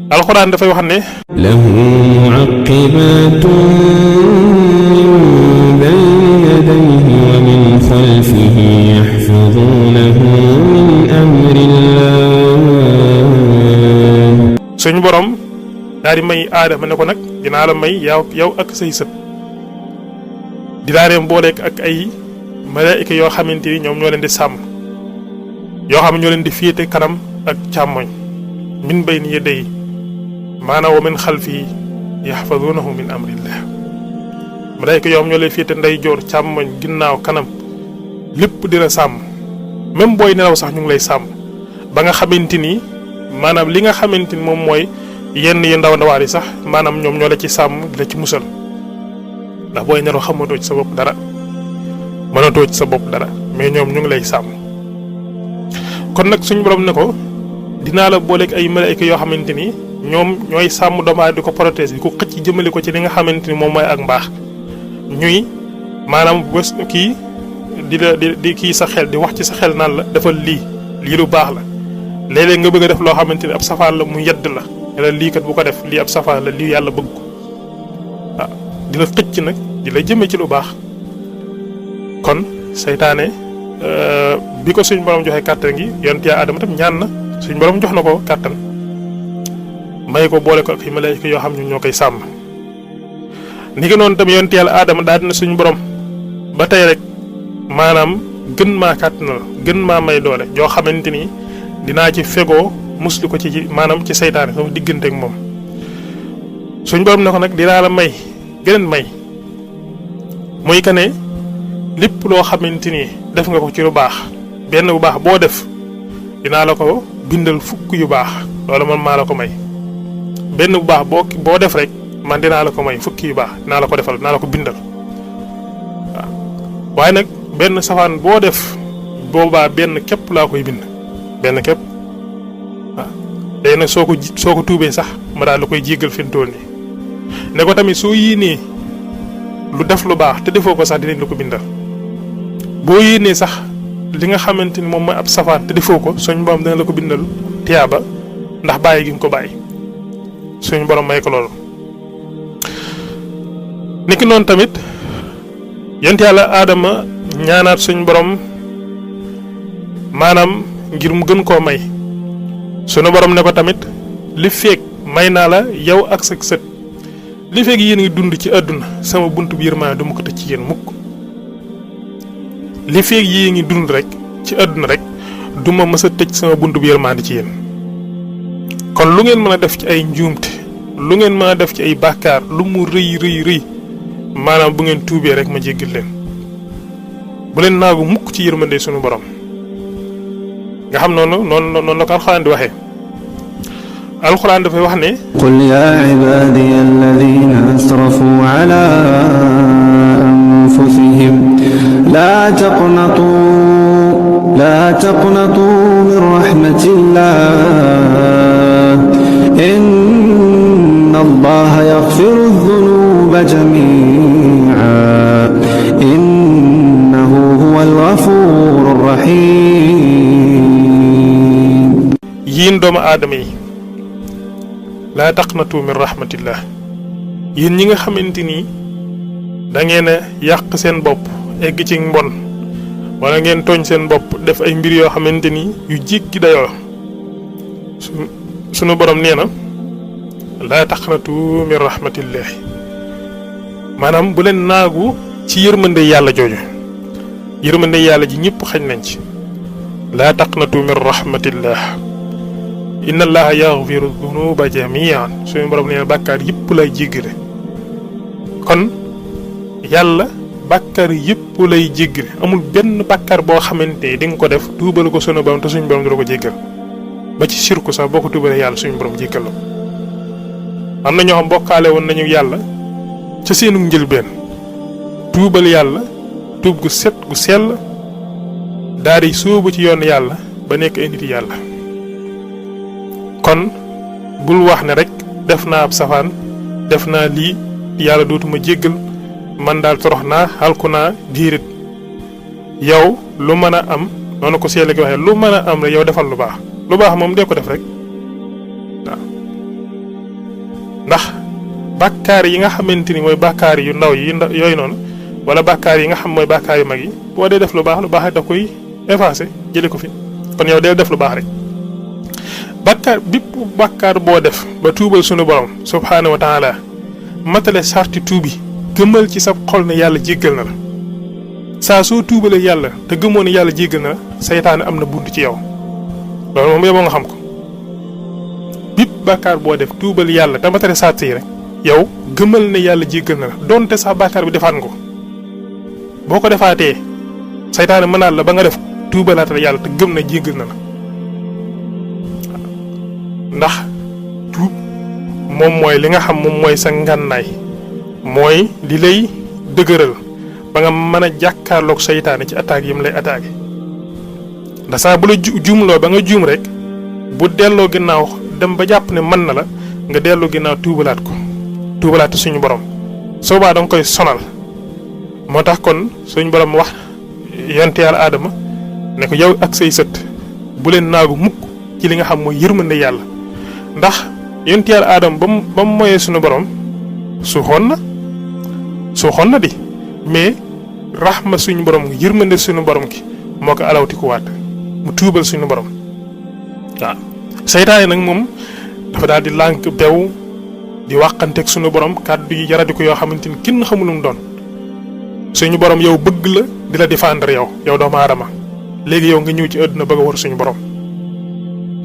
alxuraan dafay wax ne lahu mu'aqibatun min bayni yadayhi wa min khalfihi yahfazunahu min amrillah. suñu borom daal di may aadama ne ko nag dinaa la may yow ak say sët dinaa leen booleeg ak ay malaayika yoo xamante ni ñoom ñoo leen di sàmm yoo xam ñoo leen di féete kanam ak càmmoñ min bayni yadayhi maanaam wa min xalfihi yaxfadunahu min amrillah malaayika yoo xam ñoo lay féete ndeyjoor càmmoñ ginnaaw kanam lépp dina sàmm même booy nelaw sax ñu ngi lay sàmm ba nga xamante ni maanaam li nga xamante ni moom mooy yenn yu ndaw ndawaat yi sax maanaam ñoom ñoo la ci sàmm di la ci musal ndax booy nelaw xamatoo ci sa bopp dara mënatoo ci sa bopp dara mais ñoom ñu ngi lay sàmm. kon nag suñu borom ne ko dinaa la booleeg ay malaayika yoo xamante ni ñoom ñooy sàmm doomu aadama di ko protéger di ko xëcc jëmale ko ci li nga xamante ni moom mooy ak mbaax ñuy maanaam bés kii di kii sa xel di wax ci sa xel naan la defal lii lu baax la léeg-léeg nga bëgg a def loo xamante ni ab safaan la mu yedd la ne la lii kat bu ko def lii ab safaan la lii yàlla bëgg ko waaw di la xëcc nag di la jëme ci lu baax. kon seytaane bi ko suñ borom joxe kàttan gi yonent yaa Aadama tam ñaan na suñ borom jox na ko kàttan may ko boole ko ak ay malaayika yoo xam ne ñoo koy sàmm. ni ki noonu tam yonent yàlla Aadama daal dina suñ borom ba tey rek maanaam gën maa kàttanal gën maa may doole joo xamante ni dinaa ci fegoo muslu ko ci maanaam ci seytaane sama diggante ak moom suñ borom ne ko nag dinaa la may gëneen may muy que ne lépp loo xamante ni def nga ko ci lu baax benn bu baax boo def dinaa la ko bindal fukk yu baax loolu man maa la ko may benn bu baax boo def rek man dinaa la ko may fukki yu baax dinaa la ko defal dinaa la ko bindal waaw waaye nag benn safaan boo def boobaa benn képp laa koy bind benn képp waaw léegi nag soo ko tuubee sax ma daal la koy jéggal fi mu toll nii ne ko tamit soo yéenee lu def lu baax te defoo ko sax dinañ la ko bindal boo yéenee sax li nga xamante ni moom mooy ab safaan te defoo ko suñ borom dina la ko bindal tiyaaba ndax bàyyi gi nga ko bàyyi suñ borom may ko loolu. niki noonu tamit yonent yàlla Aadama ñaanaat suñ borom maanaam ngir mu gën koo may sunu borom ne ko tamit li feeg may naa la yow ak sa sët li feeg yéen ngi dund ci àdduna sama buntu bi yërmaande du ma ko tëj ci yéen mukk li feeg yii ngi dund rek ci àdduna rek du ma mës a tëj sama buntu bi yërmaande ci yéen kon lu ngeen mën a def ci ay njuumte lu ngeen mën a def ci ay bàkkaar lu mu rëy maanaam bu ngeen tuubee rek ma jéggal leen bu leen naagu mukk ci yërmande sunu borom nga xam noonu la ko alxuraan di waxee alxuraan dafay wax ne qul yaa ibaadiya alladina asrafu ala anfusihim laa taqnatu min rahmatillah inna allaha yaghfiru dhunuba jamii'an innahu huwal ghafuurur rahiim. yéen doomu aadama yi laa taqnatu min rahmatillah yéen ñi nga xamante ni da ngeen a yàq seen bopp egg ci mbon wala ngeen tooñ seen bopp def ay mbir yoo xamante ni yu jéggi dayoo sunu borom nee na laa taqnatu min rahmatillah maanaam bu leen naagu ci yërmande yàlla jooju yërmande yàlla ji ñëpp xañ nañ ci laa taqnatu min rahmatillah inna allaha yaghfiru dunuba jamian suñu borom nee na bàkkaar yëpp lay jéggale kon yàlla bàkkaar yëpp lay jéggale amul benn bàkkaar boo xamante di nga ko def tuubal ko sunu borom te suñu borom du la ko jéggal ba ci sirku sax boo ko tuubalee yàlla suñu borom jéggal la am na ñoo xam bokkaale woon nañu yàlla ca seenu njëlbeen tuubal yàlla tuub gu set gu sell daal di sóobu ci yoon yàlla ba nekk ay nit yàlla kon bul wax ne rek def naa ab safaan def naa lii yàlla dootuma jéggal man daal torox naa xalku naa diirit yow lu mën a am noonu ko seele gi waxee lu mën a am rek yow defal lu baax moom dee ko def rek waaw ndax bàkkaar yi nga xamante ni mooy bàkkaar yu ndaw yi yooyu noonu wala bàkkaar yi nga xam mooy bàkkaar yu mag yi boo dee def lu baax da koy effacé jële ko fi kon yow deel def lu baax rek bàkkaar bépp bàkkaar boo def ba tuubal sunu borom subhaanahu wa taala matale sarti tuubi gëmal ci sa xol ne yàlla jéggal na la saa soo tuubalee yàlla te gëmoo ne yàlla jéggal na la saytaane am na bunt ci yow loolu moom yeboo nga xam ko bépp bàkkaar boo def tuubal yàlla te matale sart yi rek yow gëmal ne yàlla jéggal na la donte sax bàkkaar bi defaat nga ko boo ko defaatee saytaane mënaat la ba nga def tuubalaatal yàlla te gëm na jéggal na la ndax tuub moom mooy li nga xam moom mooy sa ngànnaay mooy li lay dëgëral ba nga mën a jàkkaarloog saytaane ci attaque yi mu lay attaqué ndax saa bu la juumloo ba nga juum rek bu delloo ginnaaw dem ba jàpp ne mën na la nga delloo ginnaaw tuubalaat ko tuubalaat suñu borom soobaa da nga koy sonal moo tax kon suñu borom wax yonte yàlla aadama ne ko yow ak say sët bu leen naagu mukk ci li nga xam mooy yërmande yàlla ndax yonte yàlla aadama ba mu moyee suñu borom suuxoon na di mais raxma suñu borom yërmande suñu borom ki moo ko alawtikuwaat mu tuubal suñu borom waaw seytaane nag moom dafa daal di lànk bew di wàqanteeg suñu borom kàddu yi jaradi ko yoo xamante ni kenn xamul lu mu doon suñu borom yow bëgg la di la défendre yow doomu aadama léegi yow nga ñëw ci àdduna bëgg a war suñu borom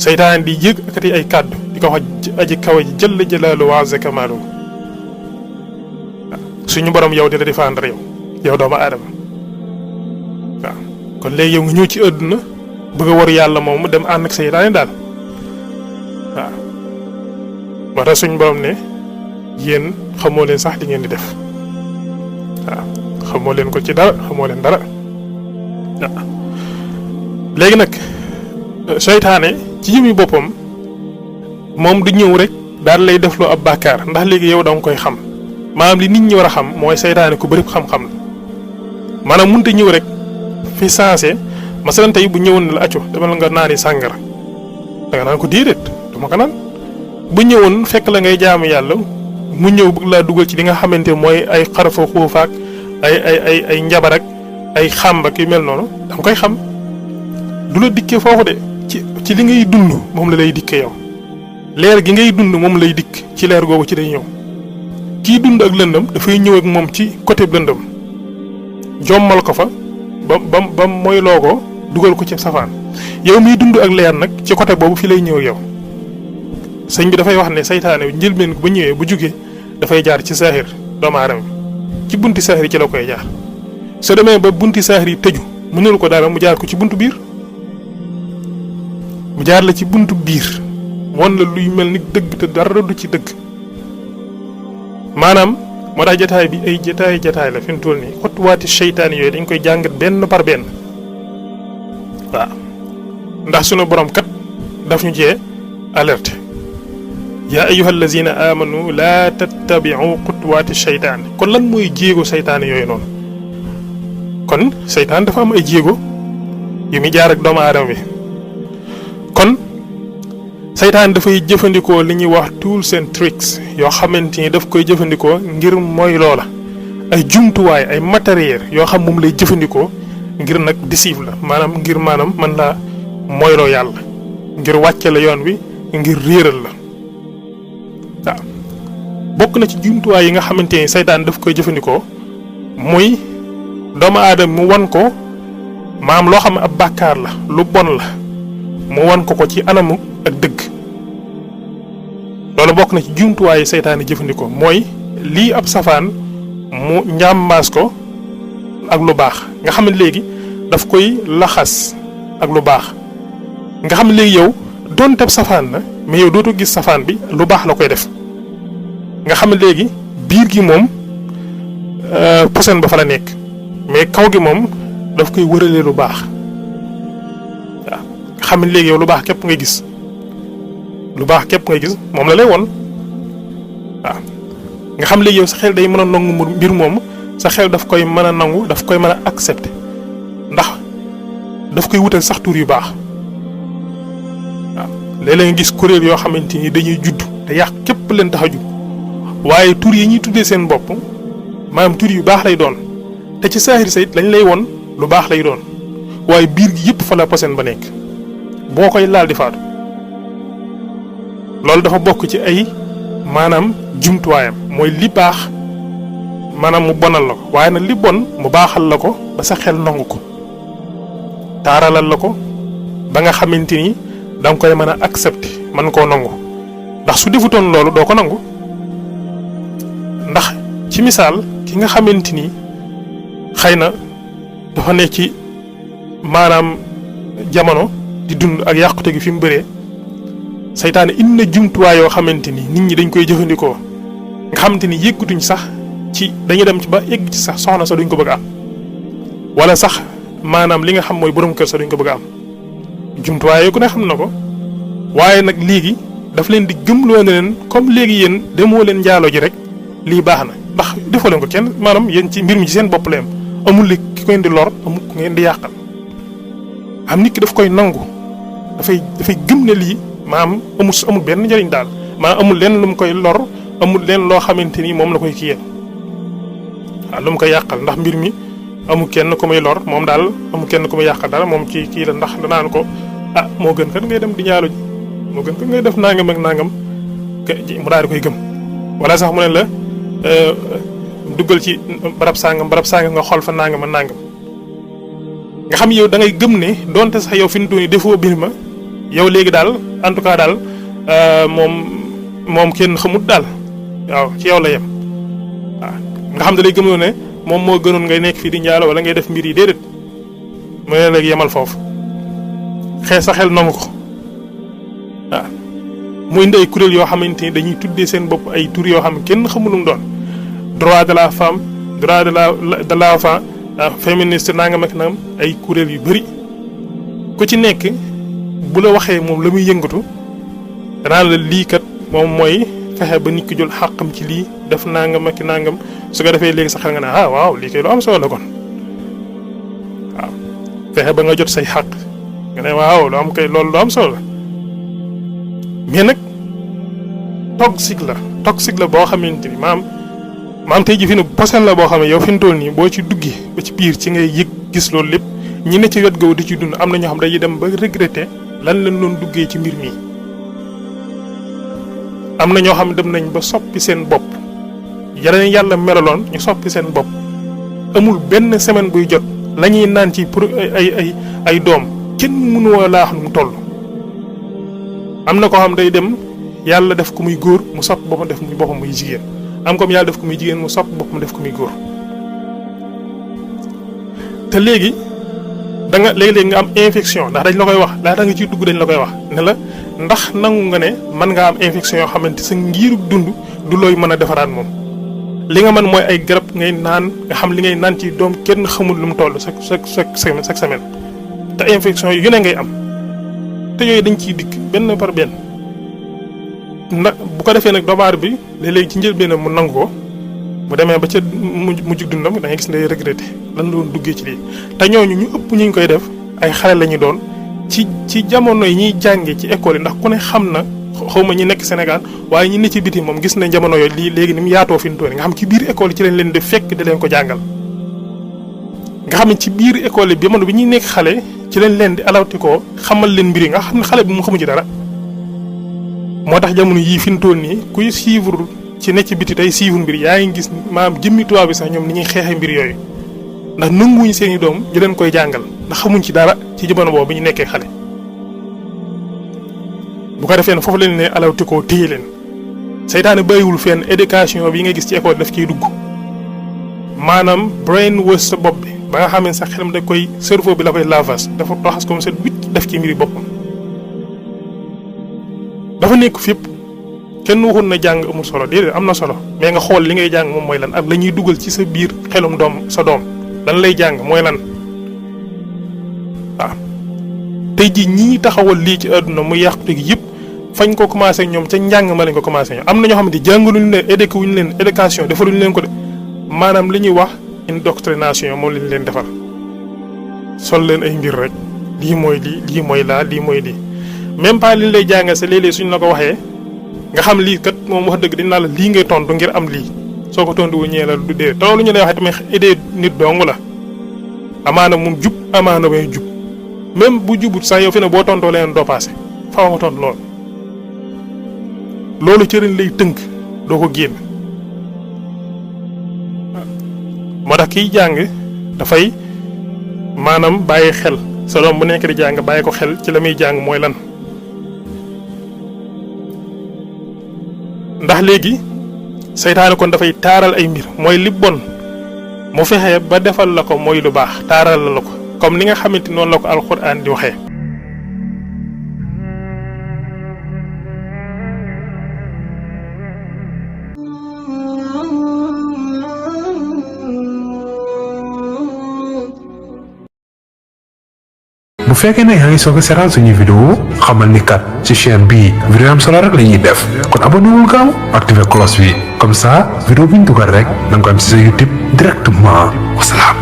seytaane di yëg akati ay kàddu di ko wax aji kawe ji jëll jëlaalu wa azza kamaalu suñu borom yow di la défendre yow doomu aadama waaw kon léegi yow nga ñëw ci àdduna bëgg a war yàlla moom mu dem ànd ak seytaane daal waaw moo tax suñu borom ne yéen xamoo leen sax li ngeen di def waaw xamoo leen ko ci dara xamoo leen dara waaw léegi nag seytaane ci jëmi boppam moom du ñëw rek daal lay defloo ab bàkkaar ndax léegi yow da nga koy xam maanaam li nit ñi war a xam mooy seytaane ku bëri xam-xam la maanaam mënut a ñëw rek fi sensé masalan tey bu ñëwoon ne la acco demal nga naani sàngara da nga naan ko déedéet dama ko naan bu ñëwoon fekk la ngay jaamu yàlla mu ñëw bëgg laa dugal ci li nga xamante mooy ay xarafa xuufaak ay njabar ak ay xàmb ak yu mel noonu da nga koy xam du la dikkee foofu de ci li ngay dund moom la lay dikkee yow leer gi ngay dund moom lay dikk ci leer googu ci day ñëw kii dund ak lëndëm dafay ñëw ak moom ci côté lëndëm jommal ko fa ba mooy loo ko dugal ko ci safaan yow miy dund ak leer nag ci côté boobu fi lay ñëw ak yow sëñ bi dafay wax ne saytaane njëlbeen ba ñëwee bu jugee dafay jaar ci saaxir doomu aadama ci bunti saaxir yi ci la koy jaar soo demee ba bunti saaxir yi tëju mënul ko dara mu jaar ko ci buntu biir mu jaar la ci buntu biir won la luy mel ni dëgg te dara du ci dëgg maanaam moo tax jataay bi ay jataay la fi mu toll nii xottuwaati seytaane yooyu dañ koy jàngat benn par benn waaw ndax sunu borom kat daf ñu cee alerte yaa ayyuha allazina amanu laa tattabiu xutwaati seytaan kon lan mooy jéego seytaane yooyu noonu kon seytaan dafa am ay jéego yu muy jaar ak doomu aadama bi kon seytaan dafay jëfandikoo li ñuy wax tools and tricks yoo xamante ni daf koy jëfandikoo ngir mooy loola ay jumtuwaay ay matériel yoo xam moom lay jëfandikoo ngir nag deceive la maanaam mën laa mooyloo yàlla ngir wàcce la yoon wi ngir réeral la waaw bokk na ci jumtuwaay yi nga xamante ni seytaan daf koy jëfandikoo muy doomu aadama mu wan ko maam loo xam ne ab bàkkaar la lu bon la mu wan ko ci anamu ak dëgg loolu bokk na ci jumtuwaay yi seytaan yi jëfandikoo mooy lii ab safaan mu njàmbaas ko ak lu baax nga xam ne léegi daf koy laxas ak lu baax nga xam ne léegi yow doon tab safaan la mais yow dootoo gis safaan bi lu baax la koy def nga xam ne léegi biir gi moom posen ba fa la nekk mais kaw gi moom daf koy wëralee lu baax waaw nga xam ne léegi yow lu baax képp ngay gis lu baax képp ngay gis moom la lay won waaw nga xam léegi yow sa xel day mën a nangu mbir moom sa xel daf koy mën a nangu daf koy mën a accepter ndax daf koy wutal sax tur yu baax waaw léeg-léeg nga gis kuréel yoo xamante ni dañuy judd te yàq képp leen tax a jug waaye tur yi ñuy tuddee seen bopp maanaam tur yu baax lay doon te ci saahir sayit lañ lay won lu baax lay doon waaye biir gi yëpp fa la posen ba nekk boo koy laal di faatu loolu dafa bokk ci ay maanaam jumtuwaayam mooy li baax maanaam mu bonal la ko waaye nag li bon mu baaxal la ko ba sa xel nangu ko taaralal la ko ba nga xamante ni da nga koy mën a accepter mën koo nangu ndax su defutoon loolu doo ko nangu ndax ci misaal ki nga xamante ni xëy na dafa nekk ci maanaam jamono di dund ak yàqute gi fi mu bëree saytaane indi na jumtuwaay yoo xamante ni nit ñi dañ koy jëfandikoo nga xamante ni yëggatuñ sax ci dañuy dem ci ba egg ci sax soxna sa duñ ko bëgg a am wala sax maanaam li nga xam mooy borom kër sa duñ ko bëgg a am jumtuwaay yoo ku ne xam na ko waaye nag léegi daf leen di gëmloo ne leen comme léegi yéen demoo leen njaaloo ji rek lii baax na ndax defoo leen ko kenn maanaam yéen ci mbir mi ci seen bopp la yem amul li ki koy di lor amul ku ngeen di yàqal am nit ki daf koy nangu dafay gëm ne lii maanaam amul benn njëriñ daal maanaam amul leen lu mu koy lor amul leen loo xamante ni moom la koy kiyee waaw lu mu koy yàqal ndax mbir mi amul kenn ku muy lor moom daal amul kenn ku muy yàqal daal moom kii la ndax danaan ko ah moo gën kat ngay dem di ñaalo ji moo gën kat ngay def nangam ak nangam mu daal di koy gëm wala sax mu ne la duggal ci barab sàngam nga xool fa nangam ak nangam nga xam yow da ngay gëm ne donte sax yow fi mu toll nii defoo mbir ma yow léegi daal en tout cas daal moom kenn xamut daal waaw ci yow la yem waaw nga xam da lay gëmloo ne moom moo gënoon ngay nekk fii di njaalo wala ngay def mbir yi déedéet mu ne léegi yemal foofu sa xel nangu ko waaw mu indi ay kuréel yoo xamante ni dañuy tuddee seen bopp ay tur yoo xam ne kenn xamul lu mu doon droit de la femme droit de l'enfant féministe nangam ak nangam ay kuréel yu bari ku ci nekk bu la waxee moom la muy yëngatu danaa la lii kat moom mooy fexe ba nit ki jël xàqam ci lii def nangam ak nangam su ko defee léegi sa xel nga ne ah waaw lii kay lu am solo la kon waaw fexe ba nga jot say xàq nga ne waaw lu am kay loolu lu am solo la mais nag toxique la boo xamante ni maam tey ji fi ne posen la boo xam ne yow fi mu toll nii boo ci duggee ba ci biir ci ngay yëg gis loolu lépp ñi ne ci wet gaw di ci dund am na ñoo xam dañuy dem ba regretter lan lañ doon duggee ci mbir mi. am na ñoo xam dem nañ ba soppi seen bopp yeneen yàlla melaloon ñu soppi seen bopp amul benn semaine buy jot la ñuy naan ci pour ay doom kenn mënu woo laa xam nu mu toll. am na koo xam day dem yàlla def ko muy góor mu sopp boppam def muy boppam muy jigéen am comme yàlla def ko muy jigéen mu sopp boppam def ko muy góor te léegi da nga léegi-léegi nga am infection ndax dañ la koy wax laata nga ciy dugg dañ la koy wax ne la ndax nangu nga ne mën nga am infection yoo xamante sa ngiirug dund du looy mën a defaraat moom li nga mën mooy ay garab ngay naan nga xam li ngay naan ci doom kenn xamul lu mu toll chaque semaine te infection yu ne ngay am te yooyu dañ ciy dikk benn par benn nag bu ko defee nag doomu bi léeg-léegi ci njëlbéen mu nangu ko bu demee ba ca mujj dundam da ngay gis ne day regretté lan la doon duggee ci lii te ñooñu ñu ëpp ñu ngi koy def ay xale la ñu doon ci jamono yi ñuy jànge ci école yi ndax ku ne xam na xawma ñi nekk Sénégal waaye ñi ne ci biti moom gis nañ jamono yooyu lii léegi ni mu yaatoo fi mu toll nga xam ci biir école yi ci lañ leen di fekk di leen ko jàngal nga xam ne ci biir école yi jamono bi ñuy nekk xale ci lañ leen di alawti ko xamal leen mbir yi nga xam ne xale bi mu xamu ci dara moo tax jamono yii fi mu toll nii kuy suivre ci ne ci biti tey suivre mbir yaa ngi gis maanaam jëmmi tubaab bi sax ñoom ni ñuy xeexee mbir yooyu ndax nanguwuñ seen i doom ñu leen koy jàngal ndax xamuñ ci dara ci jamono boobu bi ñu nekkee xale bu ko defee ne foofu leen ne alawti koo téye leen seytaane bàyyiwul fenn éducation bi nga gis ci école daf ciy dugg maanaam brain wash sa bopp bi ba nga xam ne sax xelam da koy cerveau bi la koy lavage dafa toxas comme set wicc def ci mbiri boppam dafa nekk fépp kenn waxul na jàng amul solo déedéet am na solo mais nga xool li ngay jàng moom mooy lan ak la ñuy dugal ci sa biir xelum doom sa doom lan lay jàng mooy lan waaw tey jii ñii taxawal lii ci àdduna mu yàqute gi yëpp fañ ko commencé ñoom ca njàng ma lañ ko commencé ñoom am na ñoo xamante jàngaluñu leen éduqué wuñu leen éducation defaluñu leen ko de maanaam li ñuy wax indoctrination moom lañ leen defal sol leen ay mbir rek lii mooy lii lii mooy laa lii mooy lii même pas liñ lay jàngal sa léeg-léeg suñ la ko waxee nga xam lii kat moom wax dëgg dinaa la lii ngay tontu ngir am lii soo ko tontu wu ñëwee la du dee te loolu ñu lay waxee tamit idée nit dong la amaana moom jub amaana bay jub même bu jubut sax yow fi ne boo tontoo leen doo paase faaw nga tontu loolu cëriñ lay tënk doo ko génn moo tax kiy jàng dafay maanaam bàyyi xel sa doom bu nekk di jàng bàyyi ko xel ci la muy jàng mooy lan ndax léegi seytaane kon dafay taaral ay mbir mooy li bon mu fexe ba defal la ko mooy lu baax taaral la ko comme ni nga xamante noonu la ko alxuraan di waxee bu fekkee ne yaa ngi soog a seetaan suñu vidéo xamal ni kat ci chaîne bii vidéo am solo rek la ñuy def kon abonné wul gaaw activé cloche bi comme ça vidéo bi ñu dugal rek da nga ko am ci sa YouTube directement wasalaam.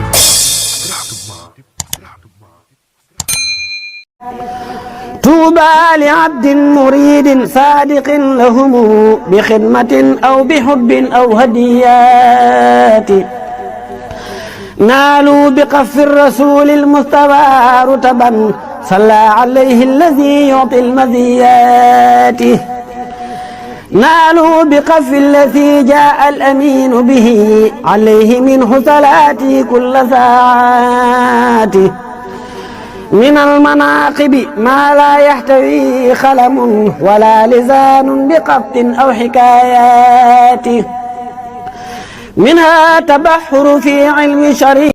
طوبى لعبد مريد صادق لهم بخدمة أو بحب أو هديات نالوا بقف الرسول المصطفى رتبا صلى عليه الذي يعطي المزيات نالوا بقف الذي جاء الأمين به عليه منه صلاتي كل ساعات من المناقب ما لا يحتوي خلم ولا لسان بقبط أو حكايات منها تبحر في علم شريع